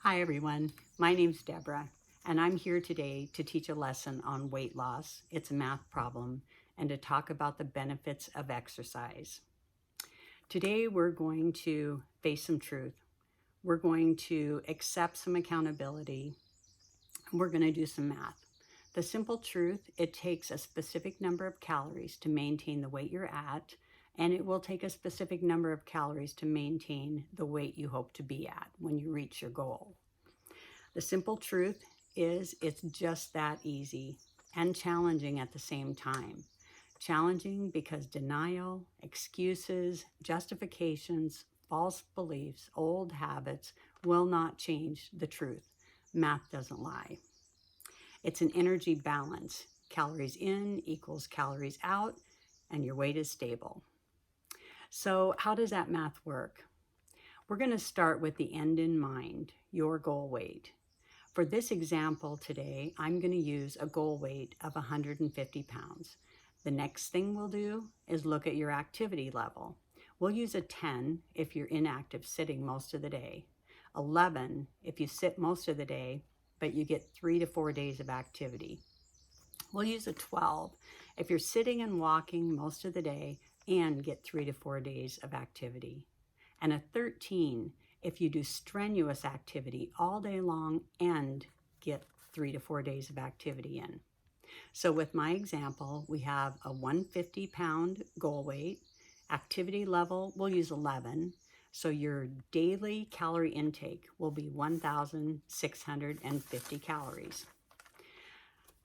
Hi everyone, my name's Deborah, and I'm here today to teach a lesson on weight loss. It's a math problem, and to talk about the benefits of exercise. Today we're going to face some truth. We're going to accept some accountability, and we're going to do some math. The simple truth, it takes a specific number of calories to maintain the weight you're at, and it will take a specific number of calories to maintain the weight you hope to be at when you reach your goal. The simple truth is it's just that easy and challenging at the same time. Challenging because denial, excuses, justifications, false beliefs, old habits will not change the truth. Math doesn't lie. It's an energy balance. Calories in equals calories out, and your weight is stable. So how does that math work? We're going to start with the end in mind, your goal weight. For this example today, I'm going to use a goal weight of 150 pounds. The next thing we'll do is look at your activity level. We'll use a 10 if you're inactive, sitting most of the day. 11 if you sit most of the day, but you get 3 to 4 days of activity. We'll use a 12 if you're sitting and walking most of the day and get 3 to 4 days of activity. And a 13 if you do strenuous activity all day long and get 3 to 4 days of activity in. So with my example, we have a 150-pound goal weight. Activity level, we'll use 11. So your daily calorie intake will be 1,650 calories.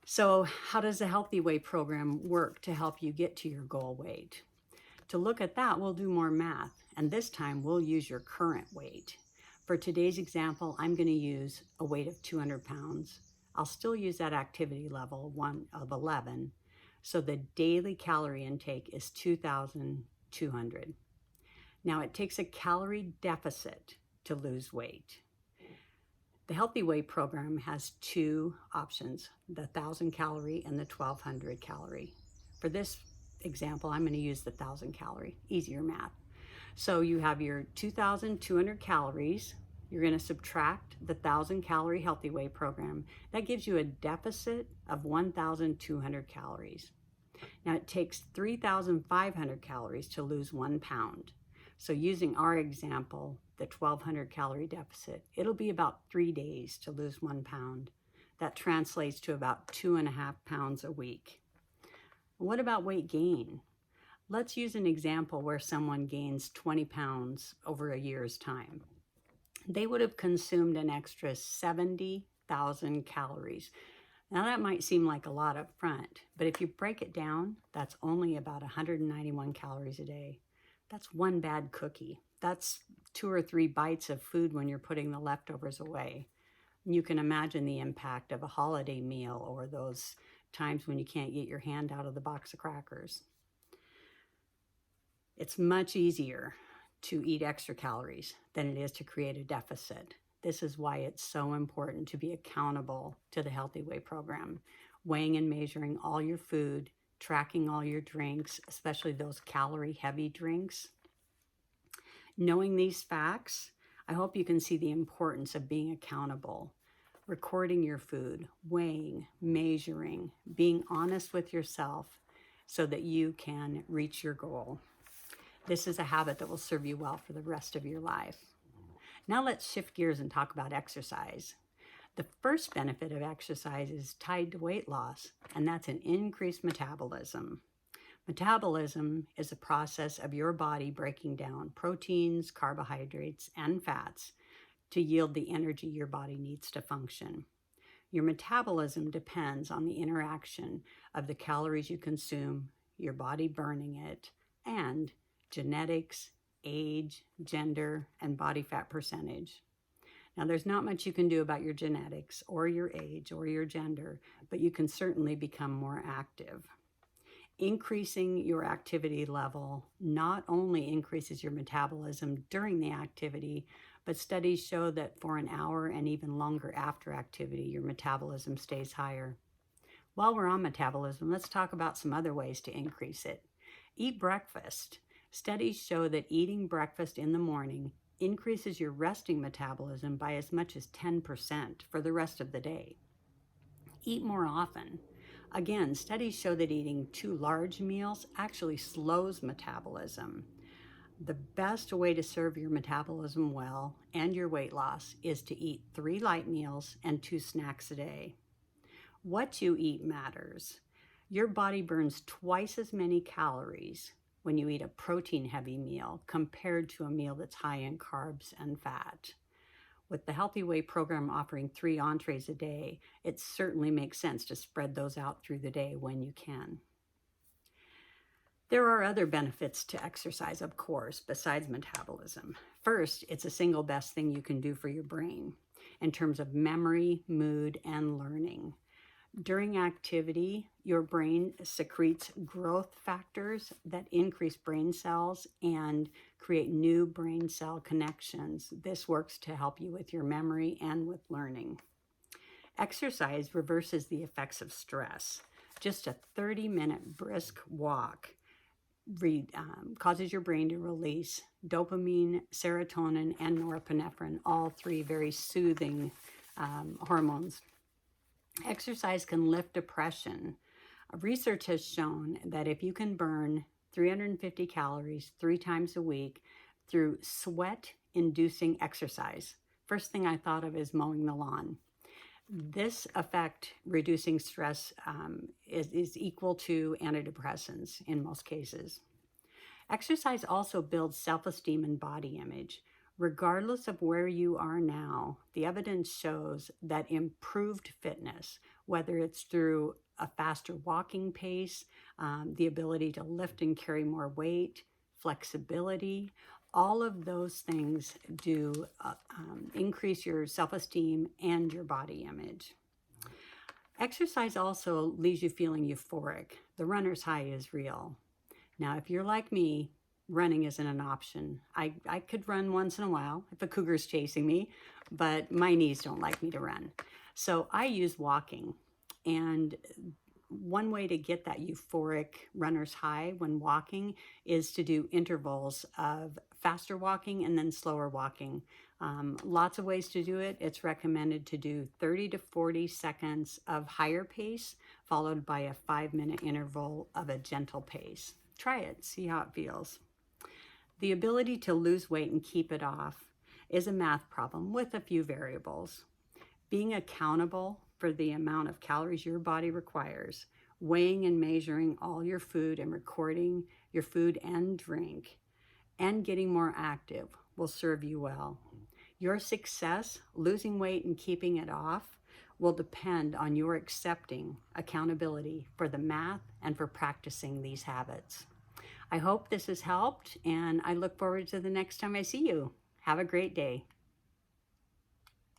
So how does the Healthy Weight program work to help you get to your goal weight? To look at that, we'll do more math, and this time we'll use your current weight. For today's example, I'm going to use a weight of 200 pounds. I'll still use that activity level, 1 of 11, so the daily calorie intake is 2,200. Now, it takes a calorie deficit to lose weight. The Healthy Weight program has two options, the 1,000 calorie and the 1,200 calorie. For this example, I'm going to use the 1,000 calorie, easier math. So you have your 2,200 calories. You're going to subtract the 1,000 calorie Healthy Weight program. That gives you a deficit of 1,200 calories. Now it takes 3,500 calories to lose 1 pound. So using our example, the 1,200 calorie deficit, it'll be about 3 days to lose 1 pound. That translates to about 2.5 pounds a week. What about weight gain? Let's use an example where someone gains 20 pounds over a year's time. They would have consumed an extra 70,000 calories. Now that might seem like a lot up front, but if you break it down, that's only about 191 calories a day. That's one bad cookie. That's 2 or 3 bites of food when you're putting the leftovers away. You can imagine the impact of a holiday meal or those times when you can't get your hand out of the box of crackers. It's much easier to eat extra calories than it is to create a deficit. This is why it's so important to be accountable to the Healthy Weight program. Weighing and measuring all your food, tracking all your drinks, especially those calorie-heavy drinks. Knowing these facts, I hope you can see the importance of being accountable. Recording your food, weighing, measuring, being honest with yourself so that you can reach your goal. This is a habit that will serve you well for the rest of your life. Now let's shift gears and talk about exercise. The first benefit of exercise is tied to weight loss, and that's an increased metabolism. Metabolism is a process of your body breaking down proteins, carbohydrates, and fats to yield the energy your body needs to function. Your metabolism depends on the interaction of the calories you consume, your body burning it, and genetics, age, gender, and body fat percentage. Now, there's not much you can do about your genetics or your age or your gender, but you can certainly become more active. Increasing your activity level not only increases your metabolism during the activity, but studies show that for an hour and even longer after activity, your metabolism stays higher. While we're on metabolism, let's talk about some other ways to increase it. Eat breakfast. Studies show that eating breakfast in the morning increases your resting metabolism by as much as 10% for the rest of the day. Eat more often. Again, studies show that eating too large meals actually slows metabolism. The best way to serve your metabolism well and your weight loss is to eat 3 light meals and 2 snacks a day. What you eat matters. Your body burns twice as many calories when you eat a protein-heavy meal compared to a meal that's high in carbs and fat. With the Healthy Way program offering 3 entrees a day, it certainly makes sense to spread those out through the day when you can. There are other benefits to exercise, of course, besides metabolism. First, it's the single best thing you can do for your brain in terms of memory, mood, and learning. During activity, your brain secretes growth factors that increase brain cells and create new brain cell connections. This works to help you with your memory and with learning. Exercise reverses the effects of stress. Just a 30-minute brisk walk causes your brain to release dopamine, serotonin, and norepinephrine, all 3 very soothing hormones. Exercise can lift depression. Research has shown that if you can burn 350 calories 3 times a week through sweat-inducing exercise, first thing I thought of is mowing the lawn. This effect, reducing stress, is equal to antidepressants in most cases. Exercise also builds self-esteem and body image. Regardless of where you are now, the evidence shows that improved fitness, whether it's through a faster walking pace, the ability to lift and carry more weight, flexibility, all of those things do increase your self-esteem and your body image. Exercise also leaves you feeling euphoric. The runner's high is real. Now, if you're like me, running isn't an option. I could run once in a while if a cougar's chasing me, but my knees don't like me to run. So I use walking. And one way to get that euphoric runner's high when walking is to do intervals of faster walking and then slower walking. Lots of ways to do it. It's recommended to do 30 to 40 seconds of higher pace, followed by a 5-minute interval of a gentle pace. Try it, see how it feels. The ability to lose weight and keep it off is a math problem with a few variables. Being accountable for the amount of calories your body requires, weighing and measuring all your food and recording your food and drink, and getting more active will serve you well. Your success, losing weight and keeping it off, will depend on your accepting accountability for the math and for practicing these habits. I hope this has helped, and I look forward to the next time I see you. Have a great day.